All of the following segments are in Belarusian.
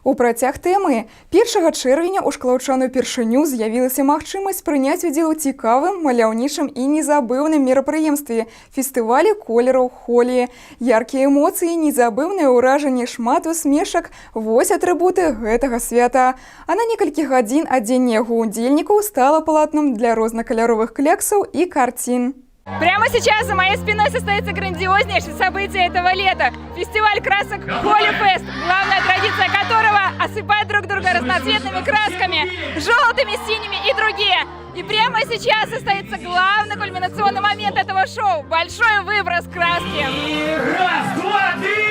У працяг тэмы 1 чэрвеня ў шклаўчаную першыню з'явілася магчымасць прыняць удзел у цікавым, маляўнічым і незабыўным мерапрыемстве фестывалю колераў Холі. Яркія эмоцыі, незабыўныя ўражанні, шмат усмешак – вось атрыбуты гэтага свята. А на некалькі гадзін адзенне яго удзельнікаў стала палатном для рознакаляровых кляксаў и картин. Прямо сейчас за моей спиной состоится грандиознейшее событие этого лета. Фестиваль красок Холли Фест, главная традиция которого – осыпать друг друга разноцветными красками, желтыми, синими и другие. И прямо сейчас состоится главный кульминационный момент этого шоу – большой выброс краски. Раз, два, три!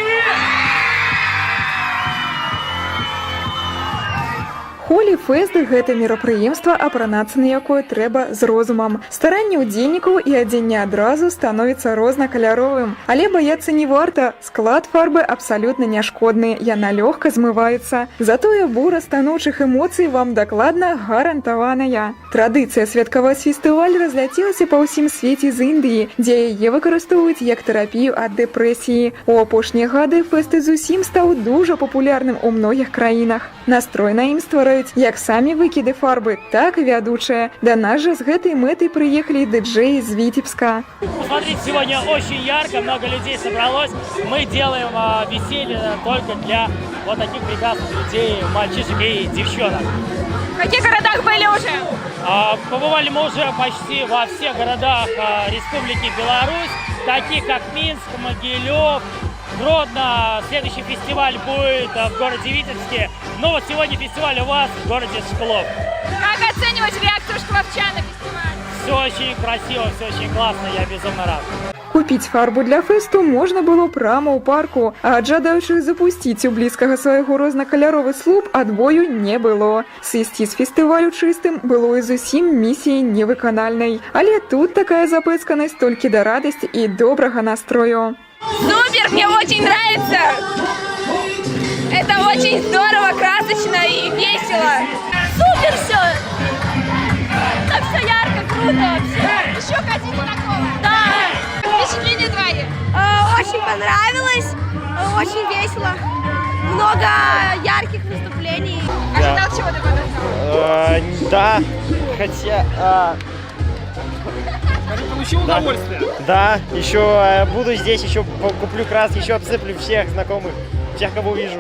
Холі Фест – гэта мерапрыемства, апранацца на якое трэба з розумам. Старанне ўдзельнікаў і адзенне адразу становіцца рознакаляровым. Але баяцца не варта. Склад фарбы абсалютна не шкодны, яна лёгка змываецца. Затое бура станоўчых эмоцый вам дакладна гарантаваная. Традыцыя святкаваць фестываль разляцелася па ўсім свеце з Індыі, дзе яе выкарыстоўваюць як тэрапію ад дэпрэсіі. У апошнія гады фэст зусім стаў дужа папулярным у многіх краінах. Настрой на ім ствараюць як самі выкіды фарбы, так и ведущие. До нас же с этой мэтой приехали диджеи из Витебска. Смотрите, сегодня очень ярко, много людей собралось. Мы делаем веселье только для вот таких прекрасных людей, мальчишек и девчонок. В каких городах были уже? Побывали мы уже почти во всех городах Республики Беларусь, таких как Минск, Могилев, Гродно. Следующий фестиваль будет в городе Витебске. Но вот сегодня фестиваль у вас в городе Шклов. Как оцениваешь реакцию шкловчан на фестиваль? Все очень красиво, все очень классно, я безумно рад. Купіць фарбу для фэсту можна было прямо ў парку, а ад жадаючых запусціць у блізкага свайго рознакаляровы слуп адбою не было. Сысці з фестывалю чыстым было і зусім місіяй невыканальнай. Але тут такая запэцканасць толькі да радасці і добрага настрою. Супер, мне очень нравится! Это очень здорово, красочно и весело. Супер все! Так все ярко, круто вообще. Еще хотите такого? Да! Впечатления твои? Очень понравилось, очень весело. Много ярких выступлений. Ожидал чего ты подождал? Да, хотя... Получил удовольствие? Да, еще буду здесь, еще куплю краски, еще обсыплю всех знакомых, всех, кого увижу.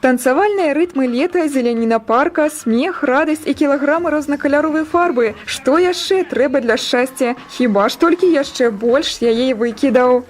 Танцавальныя рытмы лета, зеляніна парка, смех, радасць і кілаграмы рознакаляровай фарбы. Што яшчэ трэба для шчасця? Хіба ж толькі яшчэ больш яе выкідаў.